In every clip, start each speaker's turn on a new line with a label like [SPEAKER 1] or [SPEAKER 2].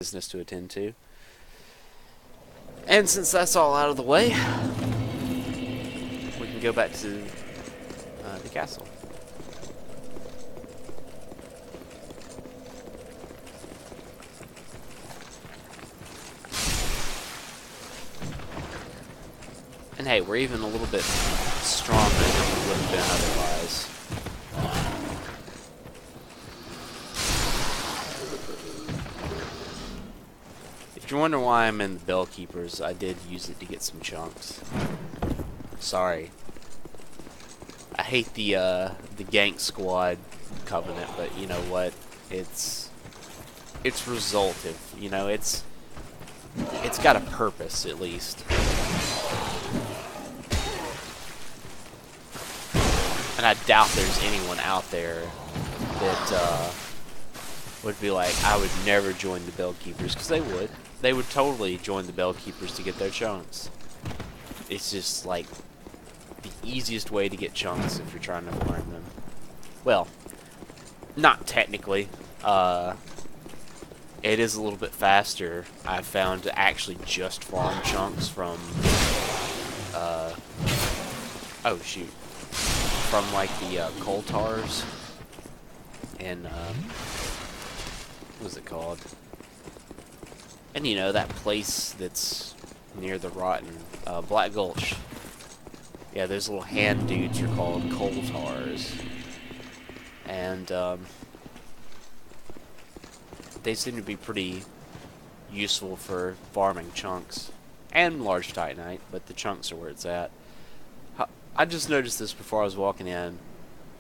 [SPEAKER 1] business to attend to. And since that's all out of the way, we can go back to the castle. And hey, we're even a little bit stronger than we would have been otherwise. If you're wondering why I'm in the Bell Keepers, I did use it to get some chunks. Sorry. I hate the Gank Squad Covenant, but you know what? It's resultive. You know, it's got a purpose at least. And I doubt there's anyone out there that would be like, I would never join the Bell Keepers, because they would. They would totally join the Bell Keepers to get their chunks. It's just like the easiest way to get chunks if you're trying to farm them. Well, not technically. It is a little bit faster, I've found, to actually just farm chunks from oh shoot. From like the coal tars and what is it called? And you know, that place that's near the rotten Black Gulch. Yeah, those little hand dudes are called coal tars, and they seem to be pretty useful for farming chunks and large titanite, but the chunks are where it's at. I just noticed this before I was walking in.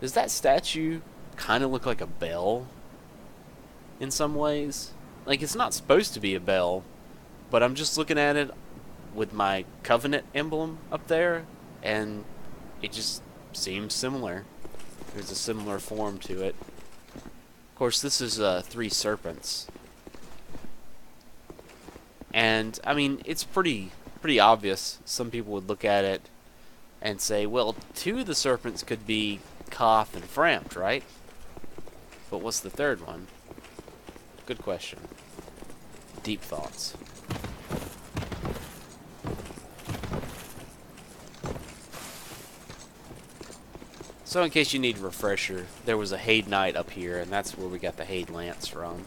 [SPEAKER 1] Does that statue kind of look like a bell in some ways? Like, it's not supposed to be a bell, but I'm just looking at it with my Covenant emblem up there, and it just seems similar. There's a similar form to it. Of course, this is 3 serpents. And, I mean, it's pretty obvious. Some people would look at it and say, well, 2 of the serpents could be Koth and Frampt, right? But what's the third one? Good question. Deep thoughts. So in case you need a refresher, there was a Haid Knight up here, and that's where we got the Haid Lance from.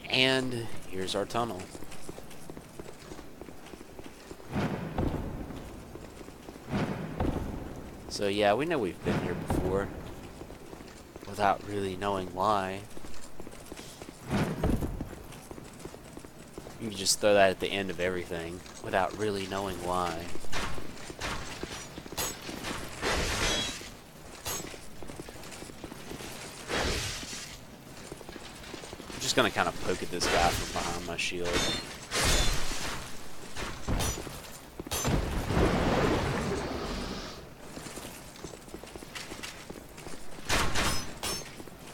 [SPEAKER 1] And here's our tunnel. So yeah, we know we've been here before, without really knowing why. You can just throw that at the end of everything, without really knowing why. I'm just gonna kind of poke at this guy from behind my shield.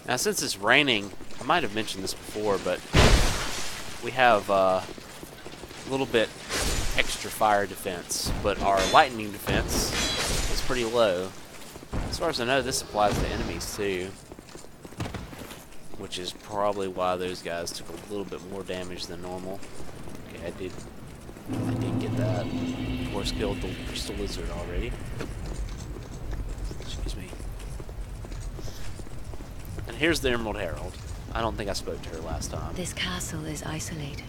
[SPEAKER 1] Now, since it's raining, I might have mentioned this before, but we have a little bit extra fire defense, but our lightning defense is pretty low. As far as I know, this applies to enemies too, which is probably why those guys took a little bit more damage than normal. Okay, I did get that. Of course, killed the crystal lizard already. Excuse me. And here's the Emerald Herald. I don't think I spoke to her last time.
[SPEAKER 2] This castle is isolated,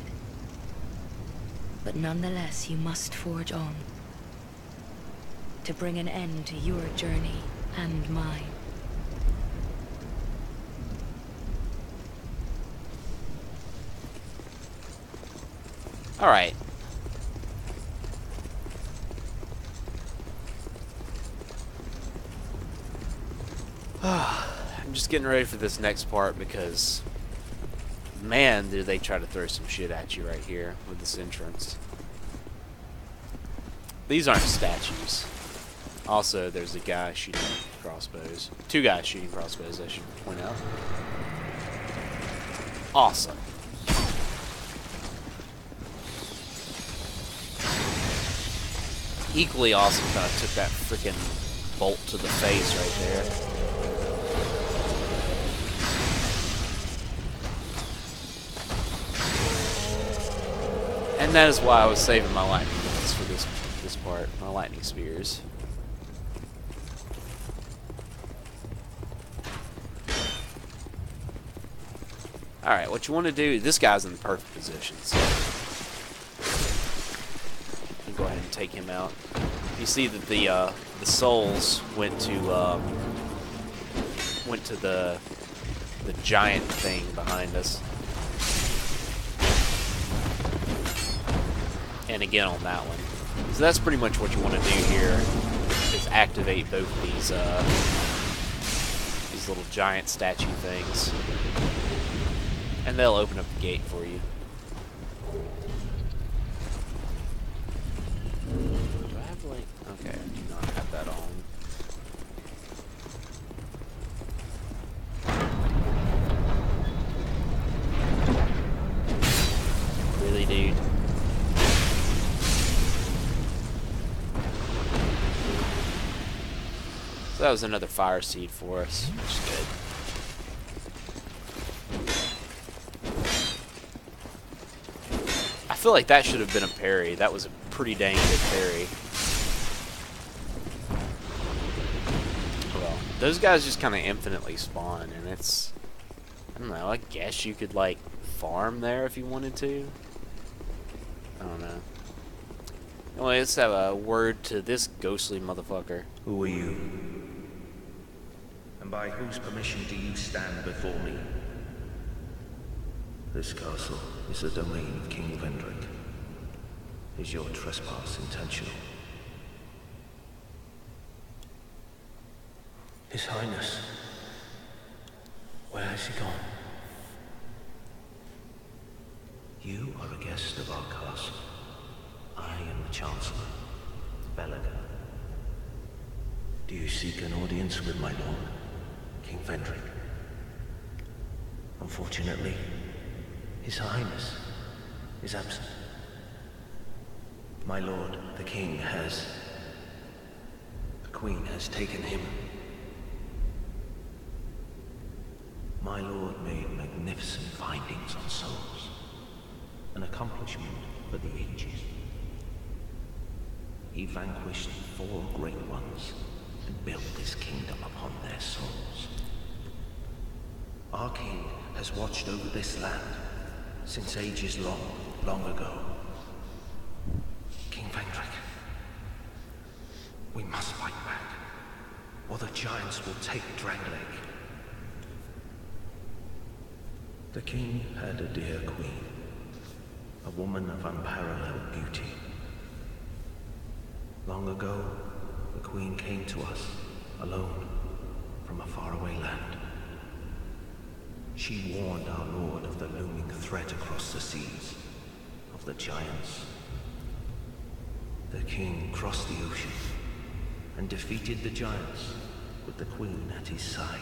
[SPEAKER 2] but nonetheless you must forge on to bring an end to your journey and mine.
[SPEAKER 1] Alright. I'm just getting ready for this next part because, man, do they try to throw some shit at you right here with this entrance. These aren't statues. Also, there's a guy shooting crossbows. 2 guys shooting crossbows, I should point out. Awesome. Equally awesome kind of took that freaking bolt to the face right there. And that is why I was saving my lightning bolts for this part, my lightning spears. Alright, what you want to do, this guy's in the perfect position, so you go ahead and take him out. You see that the souls went to the giant thing behind us. And again on that one. So that's pretty much what you want to do here, is activate both these little giant statue things. And they'll open up the gate for you. Do I have like... Okay, I do not have that on. Really, dude? So that was another fire seed for us, which is good. I feel like that should have been a parry. That was a pretty dang good parry. Well, those guys just kind of infinitely spawn, and it's... I don't know, I guess you could, like, farm there if you wanted to. I don't know. Anyway, let's have a word to this ghostly motherfucker.
[SPEAKER 3] Who are you? And by whose permission do you stand before me? This castle is the domain of King Vendrick. Is your trespass intentional? His Highness. Where has he gone? You are a guest of our castle. I am the Chancellor, Belaga. Do you seek an audience with my lord, King Vendrick? Unfortunately, His Highness is absent. My lord, the king has... The queen has taken him. My lord made magnificent findings on souls. An accomplishment for the ages. He vanquished 4 great ones and built his kingdom upon their souls. Our king has watched over this land since ages long ago. King Vendrick, we must fight back, or the giants will take Drangleic. The king had a dear queen, a woman of unparalleled beauty. Long ago, the queen came to us, alone, from a faraway land. She warned our lord of the looming threat across the seas, of the giants. The king crossed the ocean and defeated the giants with the queen at his side.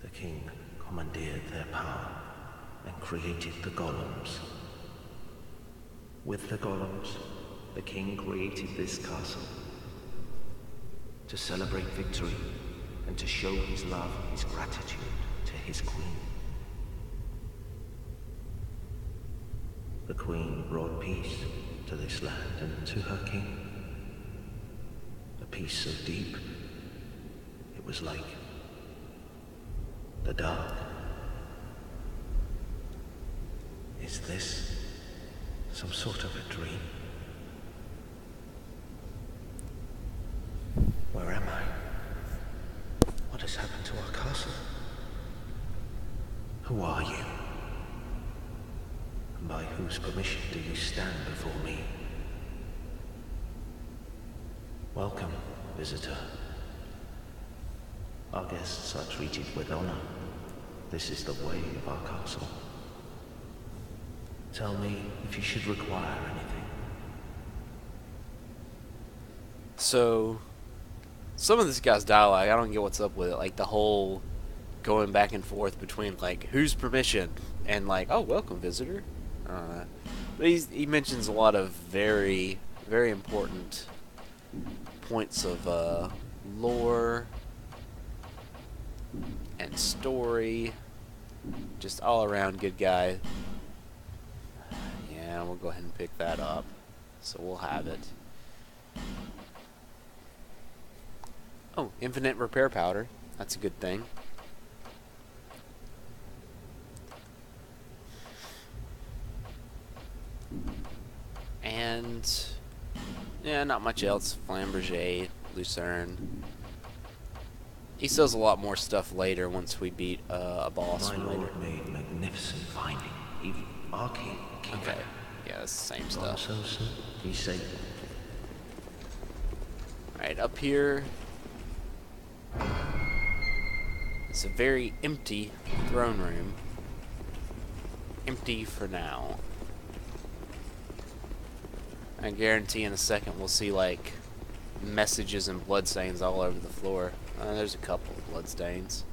[SPEAKER 3] The king commandeered their power and created the golems. With the golems, the king created this castle to celebrate victory and to show his love, his gratitude to his queen. The queen brought peace to this land and to her king. A peace so deep, it was like the dark. Is this some sort of a dream? Where am I? What has happened to our castle? Who are you? And by whose permission do you stand before me? Welcome, visitor. Our guests are treated with honor. This is the way of our castle. Tell me if you should require anything.
[SPEAKER 1] So, some of this guy's dialogue, I don't get what's up with it. Like, the whole going back and forth between, like, whose permission? And, like, oh, welcome, visitor. But he mentions a lot of very, very important points of lore and story. Just all around good guy. Yeah, we'll go ahead and pick that up. So we'll have it. Oh, infinite repair powder. That's a good thing. And yeah, not much else. Flamberger, Lucerne. He sells a lot more stuff later once we beat a boss
[SPEAKER 3] My
[SPEAKER 1] from later.
[SPEAKER 3] lord made magnificent finding. Even our king came
[SPEAKER 1] Okay,
[SPEAKER 3] back.
[SPEAKER 1] yeah, it's the same
[SPEAKER 3] Gone
[SPEAKER 1] stuff.
[SPEAKER 3] so soon. He said,
[SPEAKER 1] Alright, up here. It's a very empty throne room. Empty for now. I guarantee in a second we'll see, like, messages and bloodstains all over the floor. There's a couple of bloodstains.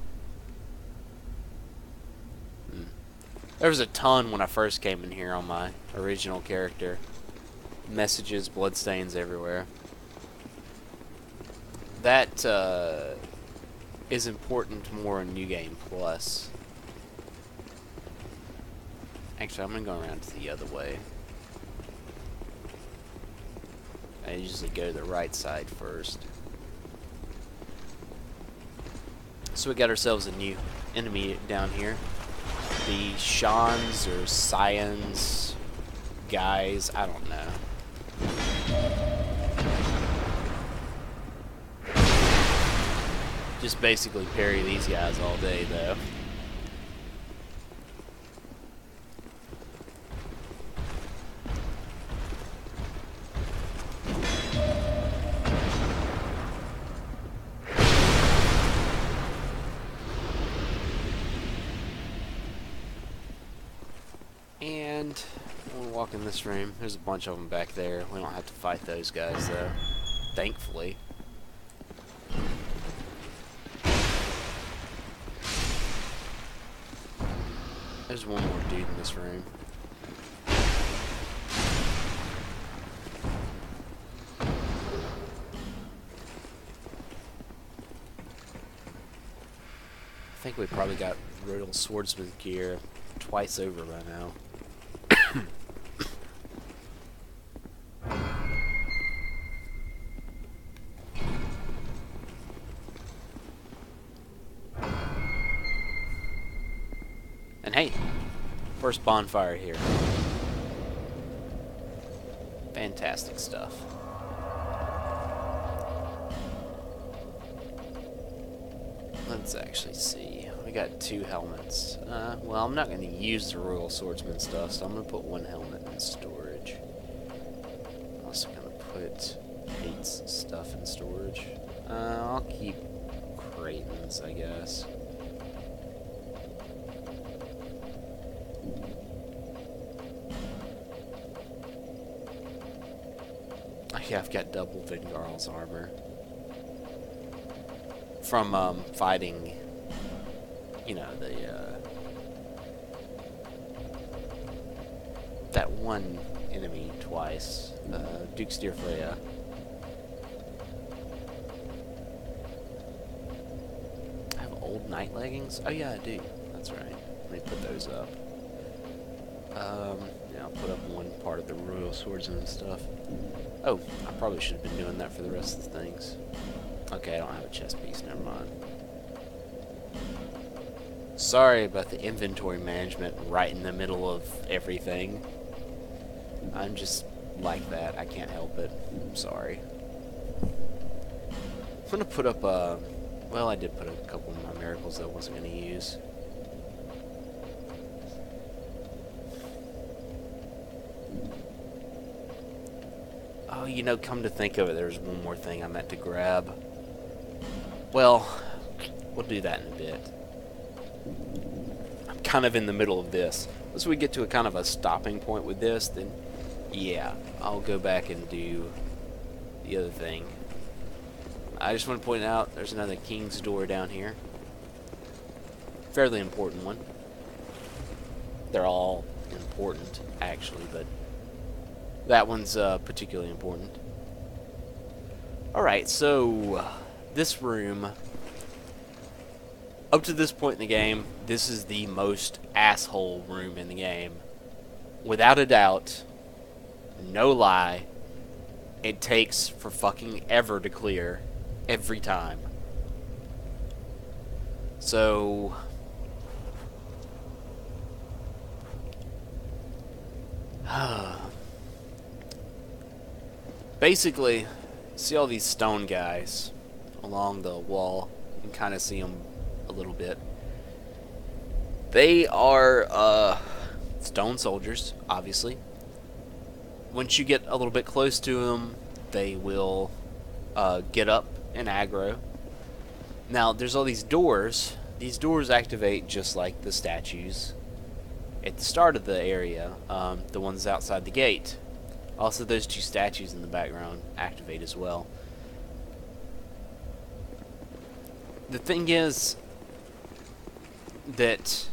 [SPEAKER 1] There was a ton when I first came in here on my original character. Messages, bloodstains everywhere. That is important more in New Game Plus. Actually, I'm going to go around to the other way. I usually go to the right side first. So we got ourselves a new enemy down here. The Shans or Scions guys, I don't know. Just basically parry these guys all day though. And we'll walk in this room. There's a bunch of them back there. We don't have to fight those guys though. Thankfully. There's one more dude in this room. I think we probably got Royal Swordsman gear twice over by now. And hey, first bonfire here. Fantastic stuff. Let's actually see. We got 2 helmets. Well, I'm not going to use the Royal Swordsman stuff, so I'm going to put 1 helmet in storage. I'm also going to put Hate's stuff in storage. I'll keep Creighton's, I guess. Yeah, I've got double Vingarl's armor. From, fighting, you know, the, that one enemy twice, Duke's Dear Freya. I have old night leggings? Oh yeah, I do. That's right. Let me put those up. Yeah, I'll put up one part of the Royal Swordsman and stuff. Oh, I probably should have been doing that for the rest of the things. Okay, I don't have a chest piece, never mind. Sorry about the inventory management right in the middle of everything. I'm just like that, I can't help it. I'm sorry. I'm gonna put up well, I did put a couple of my miracles that I wasn't gonna use. Oh, you know, come to think of it, there's one more thing I meant to grab. Well, we'll do that in a bit. I'm kind of in the middle of this. Once we get to a kind of a stopping point with this, then yeah, I'll go back and do the other thing. I just want to point out there's another King's Door down here. Fairly important one. They're all important, actually, but that one's particularly important. Alright, so this room... Up to this point in the game, this is the most asshole room in the game. Without a doubt, no lie, it takes for fucking ever to clear every time. So basically, see all these stone guys along the wall. You can kind of see them a little bit. They are stone soldiers, obviously. Once you get a little bit close to them, they will get up and aggro. Now, there's all these doors. These doors activate just like the statues at the start of the area, the ones outside the gate. Also, those two statues in the background activate as well. The thing is that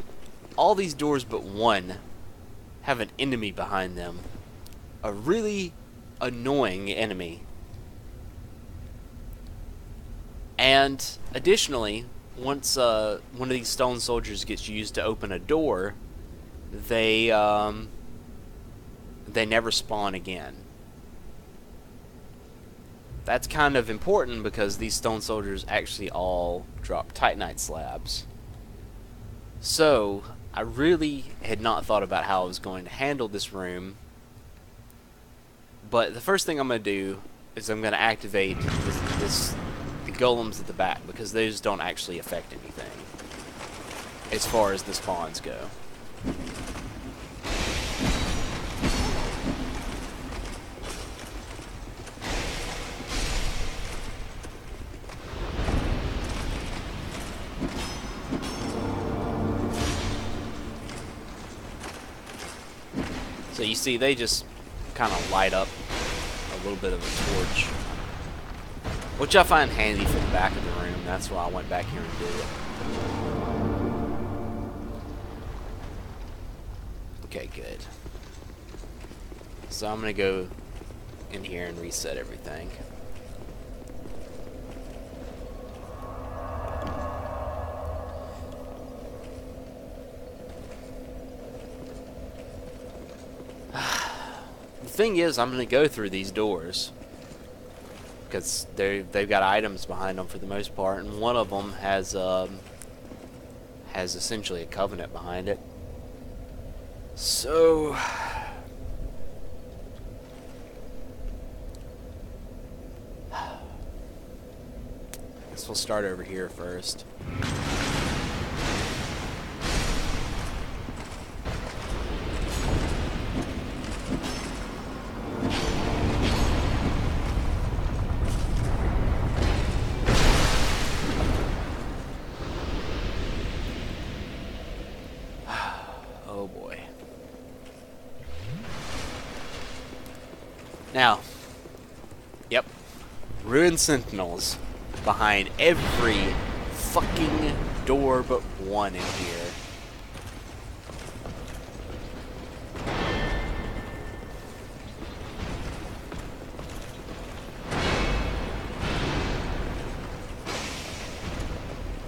[SPEAKER 1] all these doors but one have an enemy behind them. A really annoying enemy. And additionally, once one of these stone soldiers gets used to open a door, they never spawn again. That's kind of important because these stone soldiers actually all drop titanite slabs. So, I really had not thought about how I was going to handle this room. But the first thing I'm going to do is I'm going to activate the golems at the back, because those don't actually affect anything as far as the spawns go. So you see, they just kind of light up a little bit of a torch, which I find handy for the back of the room. That's why I went back here and did it. Okay, good. So I'm going to go in here and reset everything. The thing is, I'm going to go through these doors because they've got items behind them for the most part, and one of them has essentially a covenant behind it. So guess we'll start over here first. Oh boy. Now, yep, ruined sentinels behind every fucking door but one in here.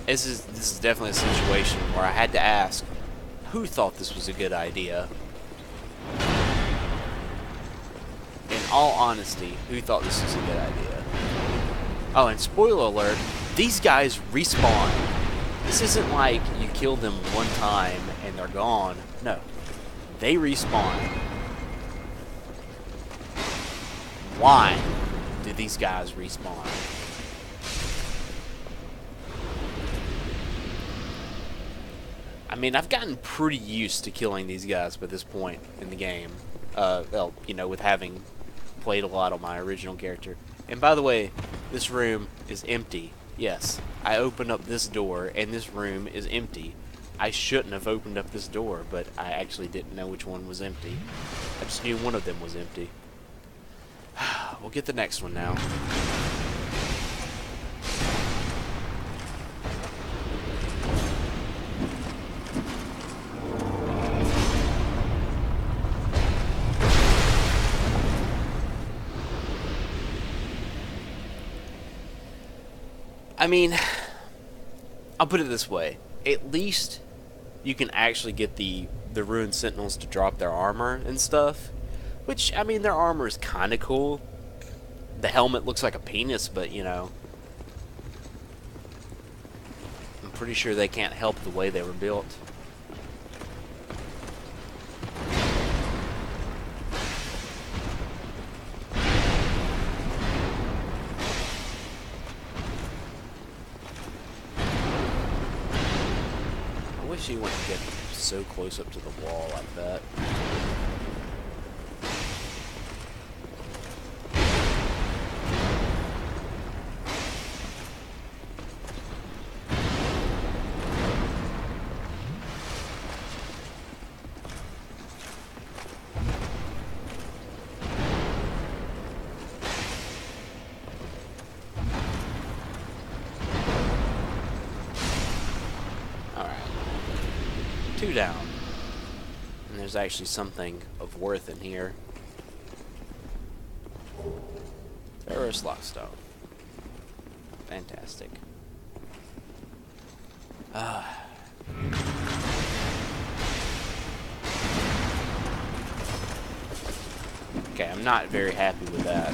[SPEAKER 1] This is definitely a situation where I had to ask, who thought this was a good idea? In all honesty, who thought this was a good idea? Oh, and spoiler alert, these guys respawn. This isn't like you kill them one time and they're gone. No, they respawn. Why do these guys respawn? I mean, I've gotten pretty used to killing these guys by this point in the game. Well, you know, with having played a lot on my original character. And by the way, this room is empty. Yes, I opened up this door, and this room is empty. I shouldn't have opened up this door, but I actually didn't know which one was empty. I just knew one of them was empty. We'll get the next one now. I mean, I'll put it this way. At least you can actually get the ruined sentinels to drop their armor and stuff. Which, I mean, their armor is kind of cool. The helmet looks like a penis, but, you know, I'm pretty sure they can't help the way they were built. I wish he wouldn't get so close up to the wall like that. Two down. And there's actually something of worth in here. Ferrous lockstone. Fantastic. Okay, I'm not very happy with that.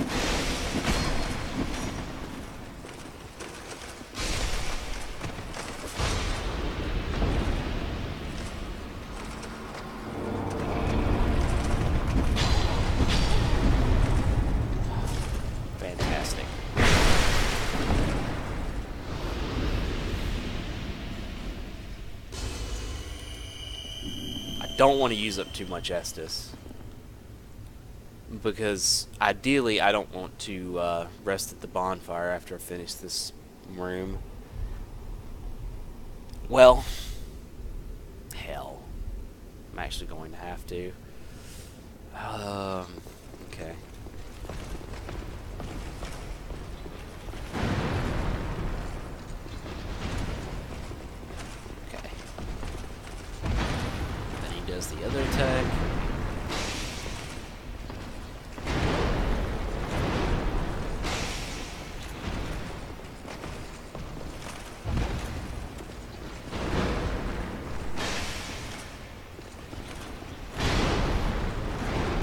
[SPEAKER 1] Fantastic. I don't want to use up too much Estus, because ideally I don't want to rest at the bonfire after I finish this room. Well, hell, I'm actually going to have to. Okay. Okay. Then he does the other attack.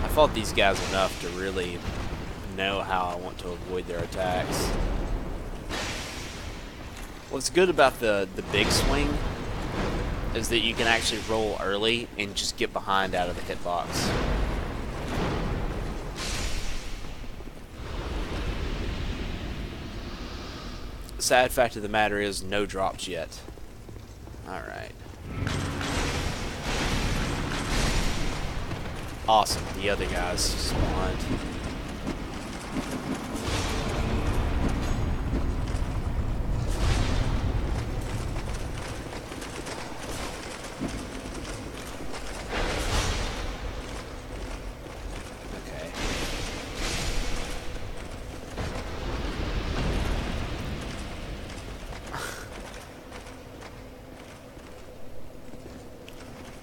[SPEAKER 1] I fought these guys enough to really know how I want to avoid their attacks. What's good about the big swing is that you can actually roll early and just get behind out of the hitbox. Sad fact of the matter is, no drops yet. Alright. Awesome, the other guys spawned. Okay.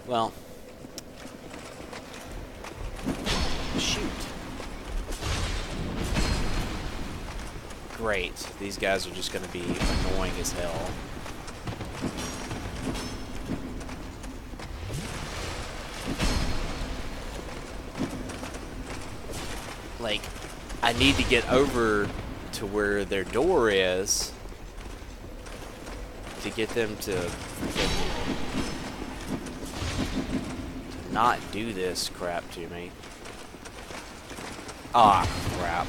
[SPEAKER 1] Well. Shoot. Great. These guys are just going to be annoying as hell. Like, I need to get over to where their door is to get them to not do this crap to me. Ah, crap.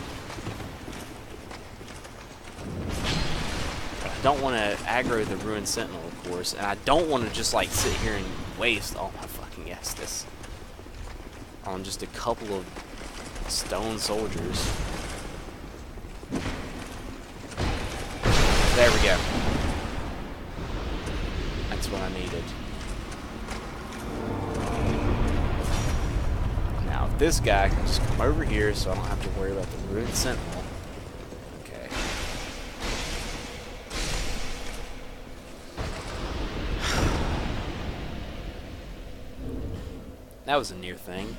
[SPEAKER 1] I don't want to aggro the ruined sentinel, of course, and I don't want to just like sit here and waste all my fucking Estus on just a couple of stone soldiers. There we go. That's what I needed. Now, if this guy can just come over here so I don't have to worry about the ruined sentinel. Okay. That was a near thing.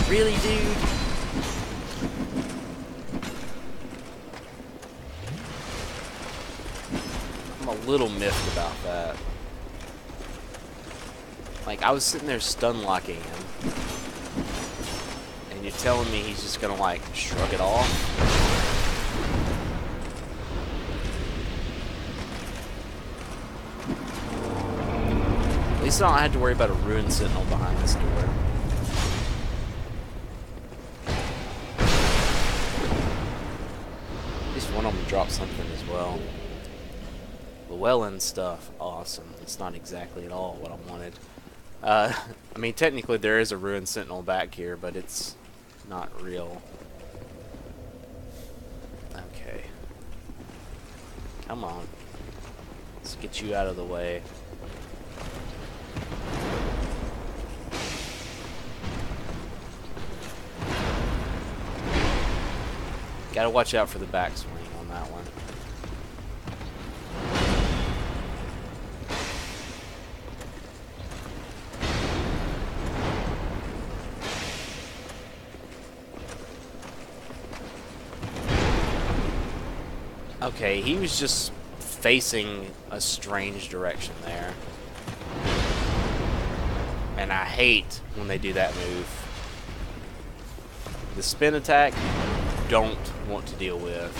[SPEAKER 1] Really, dude? I'm a little miffed about that. Like, I was sitting there stun locking him. And you're telling me he's just gonna, like, shrug it off? At least I don't have to worry about a ruined sentinel behind this door. At least one of them dropped something as well. Llewellyn stuff, awesome. It's not exactly at all what I wanted. I mean, technically there is a ruined sentinel back here, but it's not real. Okay. Come on. Let's get you out of the way. Gotta watch out for the backswing on that one. Okay, he was just facing a strange direction there. And I hate when they do that move. The spin attack, don't want to deal with.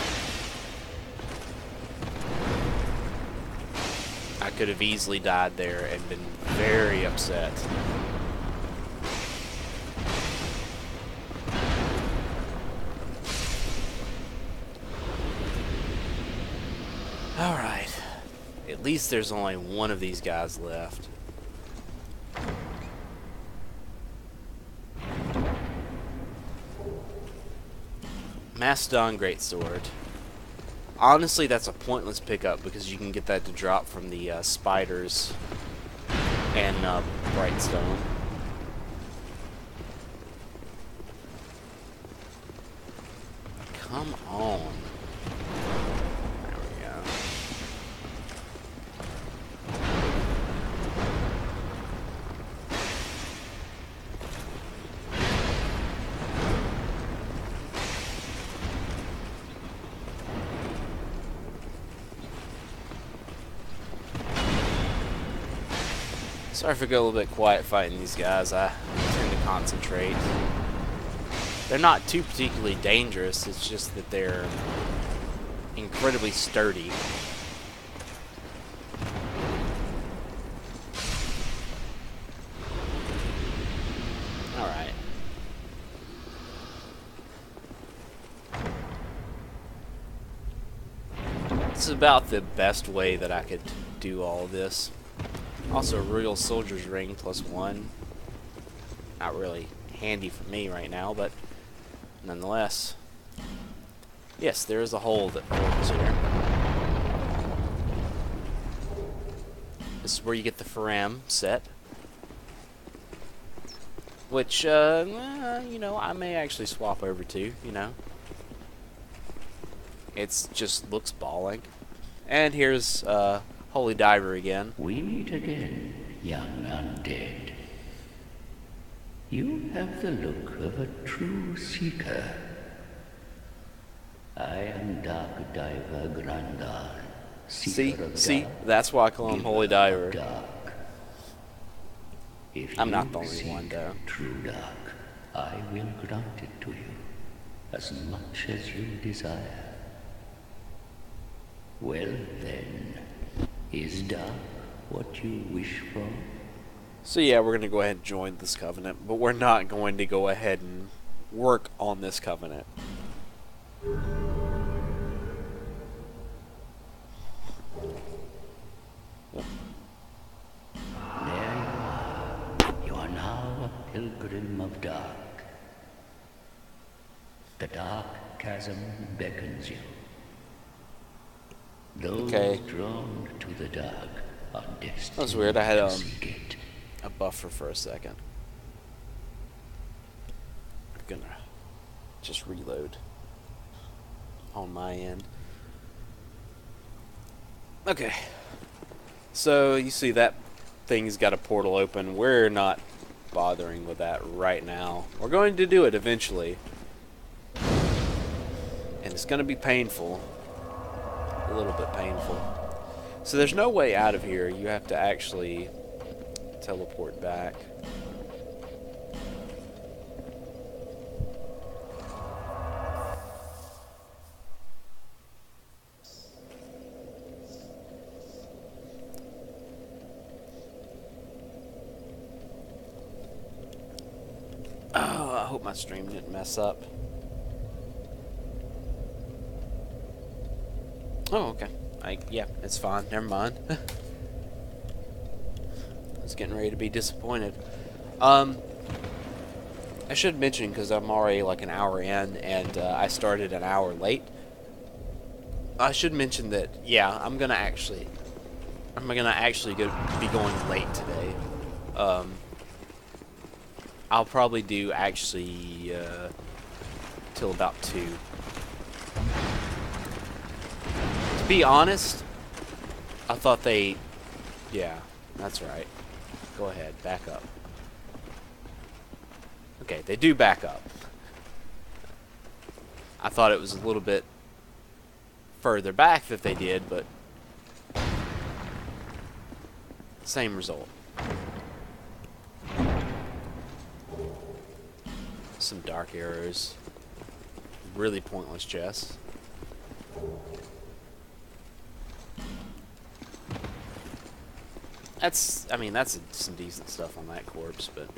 [SPEAKER 1] I could have easily died there and been very upset. Alright. At least there's only one of these guys left. Mastodon Greatsword. Honestly, that's a pointless pickup because you can get that to drop from the spiders and Brightstone. Come on. There we go. Sorry if I go a little bit quiet fighting these guys. I tend to concentrate. They're not too particularly dangerous, it's just that they're incredibly sturdy. Alright. This is about the best way that I could do all of this. Also, Royal Soldier's Ring +1. Not really handy for me right now, but nonetheless. Yes, there is a hole that forms here. This is where you get the Faram set. Which, you know, I may actually swap over to, you know. It's just looks balling. And here's, Holy Diver again.
[SPEAKER 4] We meet again, young undead. You have the look of a true seeker. I am Dark Diver Grandal, seeker of
[SPEAKER 1] See,
[SPEAKER 4] dark,
[SPEAKER 1] that's why I call him
[SPEAKER 4] giver
[SPEAKER 1] Holy
[SPEAKER 4] of
[SPEAKER 1] Diver.
[SPEAKER 4] dark. If
[SPEAKER 1] I'm
[SPEAKER 4] you
[SPEAKER 1] not the only
[SPEAKER 4] seek
[SPEAKER 1] one, though.
[SPEAKER 4] true dark, I will grant it to you, as much as you desire. Well then, is dark what you wish for?
[SPEAKER 1] So yeah, we're going to go ahead and join this covenant, but we're not going to go ahead and work on this covenant.
[SPEAKER 4] There you are. You are now a pilgrim of dark. The dark chasm beckons you. Those
[SPEAKER 1] Okay.
[SPEAKER 4] drawn to the dark are destined
[SPEAKER 1] That was weird. I had
[SPEAKER 4] to seek it.
[SPEAKER 1] a buffer for a second. I'm gonna just reload on my end. Okay. So you see that thing's got a portal open. We're not bothering with that right now. We're going to do it eventually. And it's going to be painful. A little bit painful. So there's no way out of here. You have to actually teleport back. Oh, I hope my stream didn't mess up. Oh, okay. Yeah, it's fine. Never mind. I was getting ready to be disappointed. I should mention, because I'm already like an hour in, and I started an hour late. I should mention that, yeah, I'm gonna actually be going late today. I'll probably do actually till about 2. To be honest, I thought they... Yeah, that's right. Go ahead, back up. Okay, they do back up. I thought it was a little bit further back that they did, but same result. Some dark arrows. Really pointless chests. I mean, that's some decent stuff on that corpse, but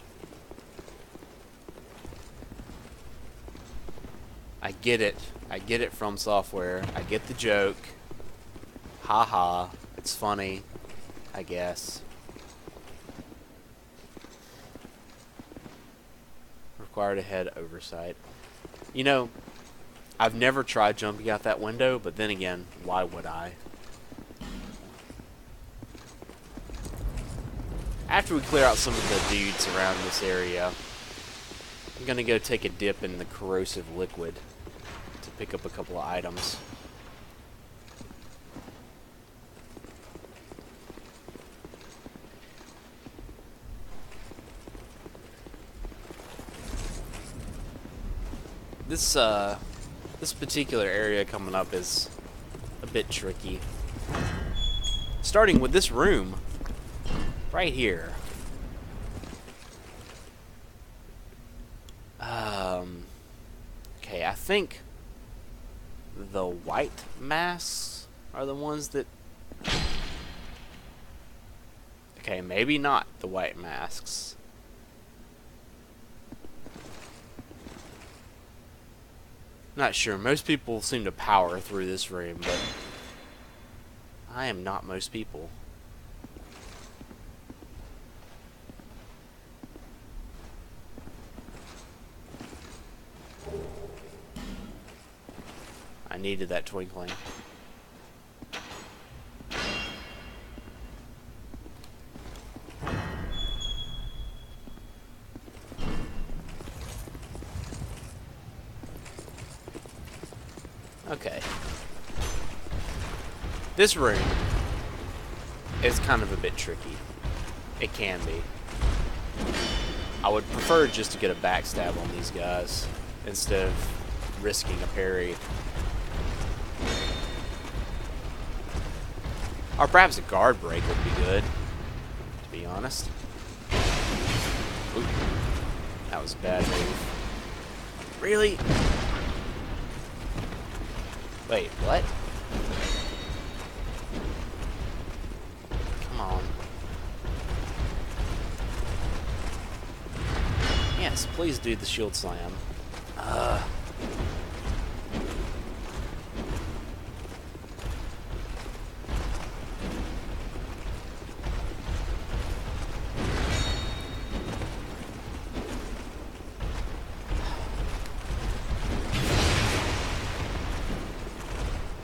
[SPEAKER 1] I get it. I get it from software. I get the joke. Haha. It's funny, I guess. Required a head oversight. You know, I've never tried jumping out that window, but then again, why would I? After we clear out some of the dudes around this area, I'm gonna go take a dip in the corrosive liquid to pick up a couple of items. This particular area coming up is a bit tricky. Starting with this room right here. Okay, I think the white masks are the ones that... Okay, maybe not the white masks. Not sure. Most people seem to power through this room, but I am not most people. I needed that twinkling. Okay. This room is kind of a bit tricky. It can be. I would prefer just to get a backstab on these guys instead of risking a parry. Or perhaps a guard break would be good, to be honest. Ooh, that was a bad move. Really? Wait, what? Come on. Yes, please do the shield slam.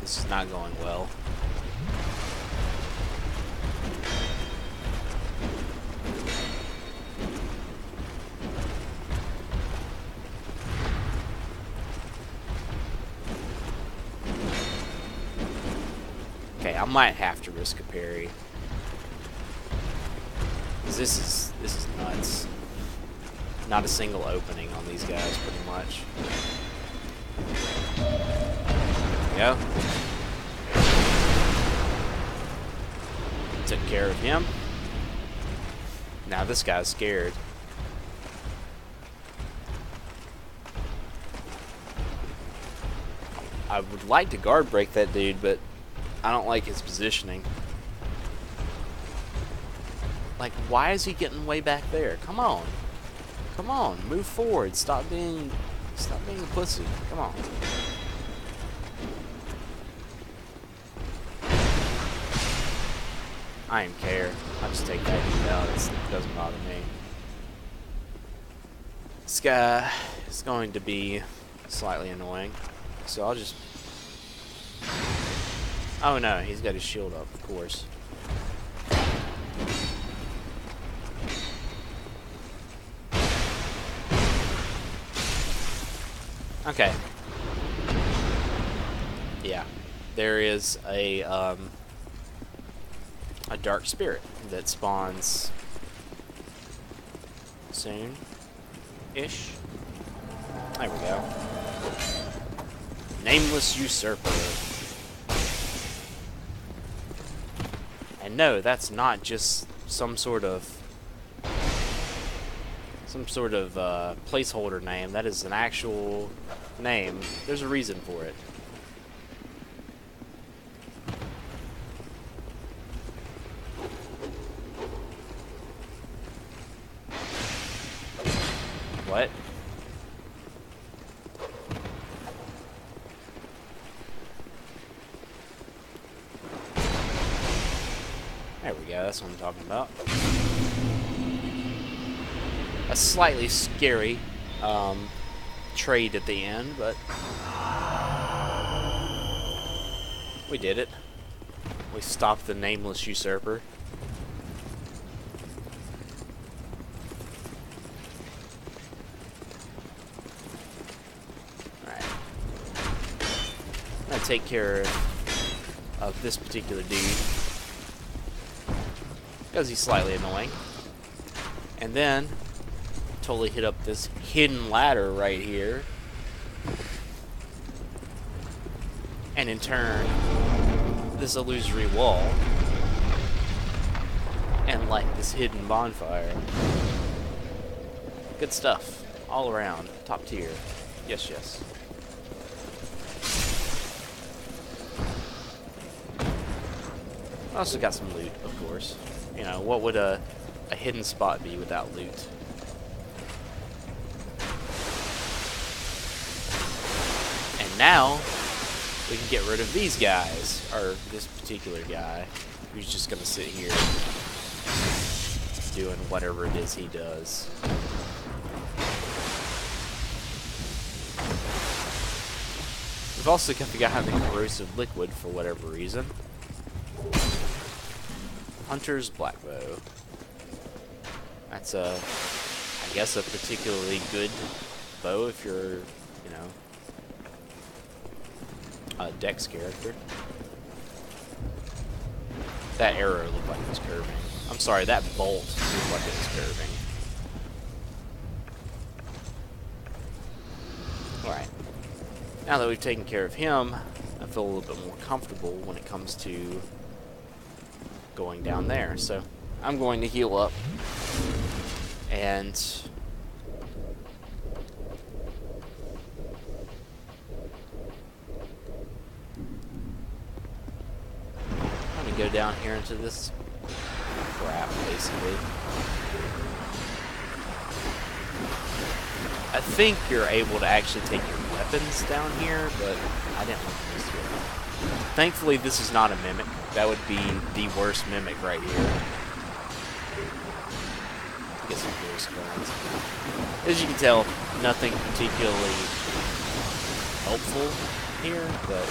[SPEAKER 1] This is not going well. Okay, I might have to risk a parry. 'Cause this is nuts. Not a single opening on these guys, pretty much. There we go. Took care of him. Now this guy's scared. I would like to guard break that dude, but I don't like his positioning. Like, why is he getting way back there? Come on. Come on, move forward. Stop being a pussy. Come on. I don't care. I'll just take that dude out. It doesn't bother me. This guy is going to be slightly annoying. So I'll just... Oh no, he's got his shield up, of course. Okay. Yeah. There is a dark spirit that spawns soon-ish. There we go. Nameless Usurper. And no, that's not just some sort of placeholder name. That is an actual name. There's a reason for it. What? There we go, that's what I'm talking about. A slightly scary trade at the end, but we did it. We stopped the Nameless Usurper. Alright. I'm gonna take care of this particular dude, because he's slightly annoying. And then totally hit up this hidden ladder right here. And in turn, this illusory wall. And like this hidden bonfire. Good stuff. All around. Top tier. Yes, yes. Also got some loot, of course. You know, what would a hidden spot be without loot? And now, we can get rid of these guys, or this particular guy, who's just gonna sit here doing whatever it is he does. We've also got the guy having corrosive liquid for whatever reason. Hunter's Blackbow. That's I guess a particularly good bow if you're, you know, a Dex character. That arrow looked like it was curving. I'm sorry, that bolt looked like it was curving. Alright. Now that we've taken care of him, I feel a little bit more comfortable when it comes to going down there. So I'm going to heal up and I'm going to go down here into this crap, basically. I think you're able to actually take your weapons down here, but I didn't look this way. Thankfully, this is not a mimic. That would be the worst mimic right here. Get some cool skulls. As you can tell, nothing particularly helpful here, but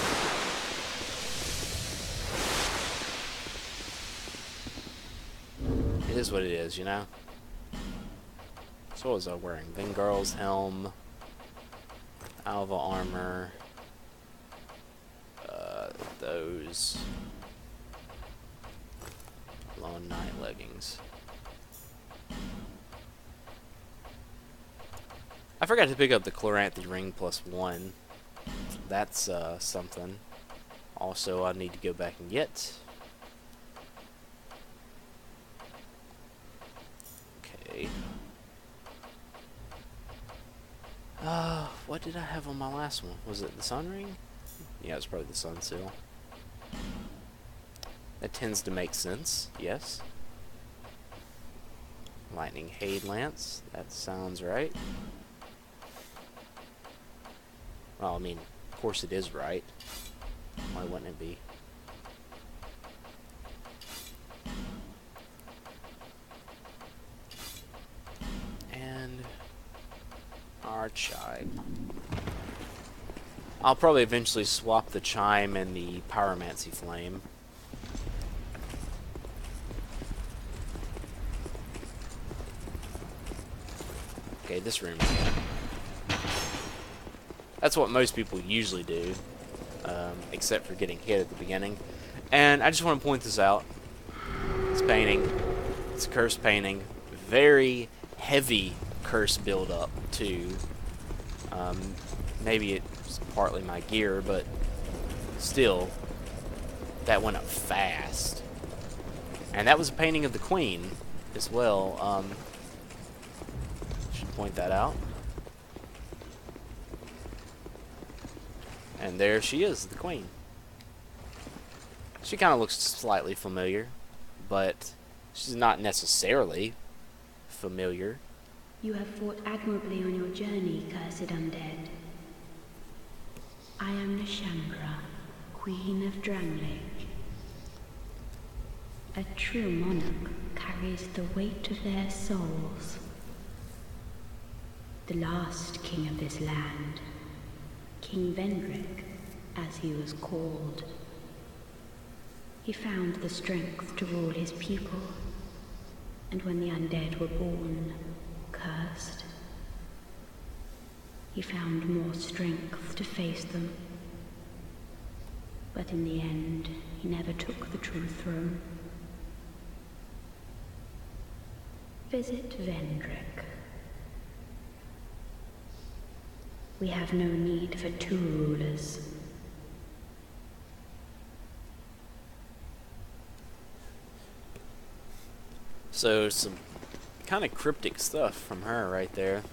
[SPEAKER 1] it is what it is, you know? So what was I wearing? Vengarl's helm, Alva armor, those Lone Knight leggings. I forgot to pick up the Chloranthy ring +1. That's something. Also, I need to go back and get. Okay. What did I have on my last one? Was it the sun ring? Yeah, it's probably the sun seal. That tends to make sense, yes. Lightning Haid Lance, that sounds right. Well, I mean, of course it is right. Why wouldn't it be? And our chime. I'll probably eventually swap the chime and the pyromancy flame. Okay, this room again. That's what most people usually do, except for getting hit at the beginning. And I just want to point this out. This painting, it's a curse painting. Very heavy curse build-up, too. Maybe it's partly my gear, but still, that went up fast. And that was a painting of the Queen as well. Should point that out. And there she is, the Queen. She kind of looks slightly familiar, but she's not necessarily familiar.
[SPEAKER 5] You have fought admirably on your journey, cursed undead. I am Nishandra, Queen of Dranglake. A true monarch carries the weight of their souls. The last king of this land, King Vendrick, as he was called. He found the strength to rule his people, and when the undead were born, cursed, he found more strength to face them. But in the end, he never took the true throne. Visit Vendrick. We have no need for two rulers.
[SPEAKER 1] So, some kind of cryptic stuff from her right there.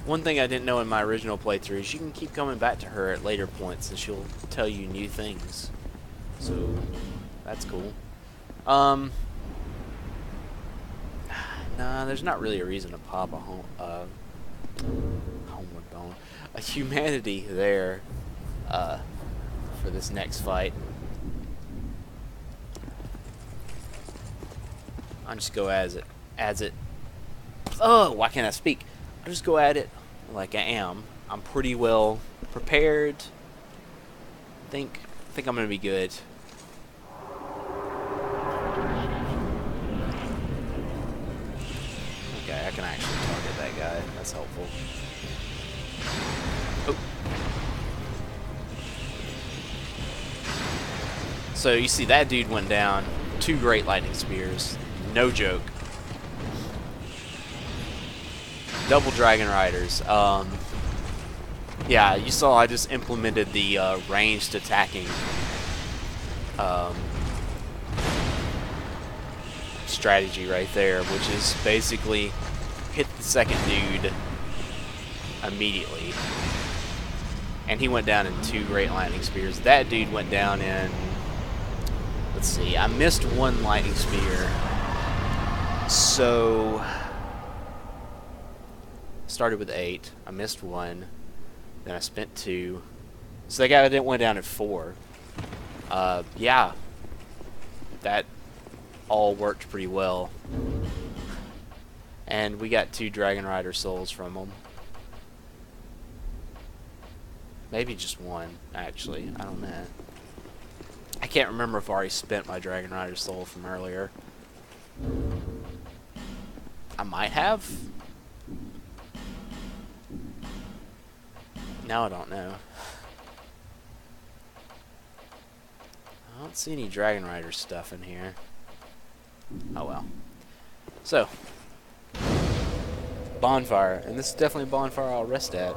[SPEAKER 1] One thing I didn't know in my original playthrough is you can keep coming back to her at later points and she'll tell you new things. So, that's cool. Nah, there's not really a reason to pop a homeward bone. A humanity there, for this next fight. I'll just go as it. Oh, why can't I speak? I'll just go at it like I am. I'm pretty well prepared. Think I'm gonna be good. Okay, I can actually target that guy. That's helpful. Oh. So you see that dude went down. 2 great lightning spears. No joke. Double Dragon Riders. Yeah, you saw I just implemented the ranged attacking strategy right there, which is basically hit the second dude immediately. And he went down in 2 great lightning spears. That dude went down in, let's see, I missed 1 lightning spear. So started with 8. I missed 1. Then I spent 2. So that guy went down at 4. Yeah, that all worked pretty well. And we got 2 Dragon Rider souls from him. Maybe just 1, actually. I don't know. I can't remember if I already spent my Dragon Rider soul from earlier. I might have. Now I don't know. I don't see any Dragon Rider stuff in here. Oh well. So, bonfire, and this is definitely a bonfire I'll rest at.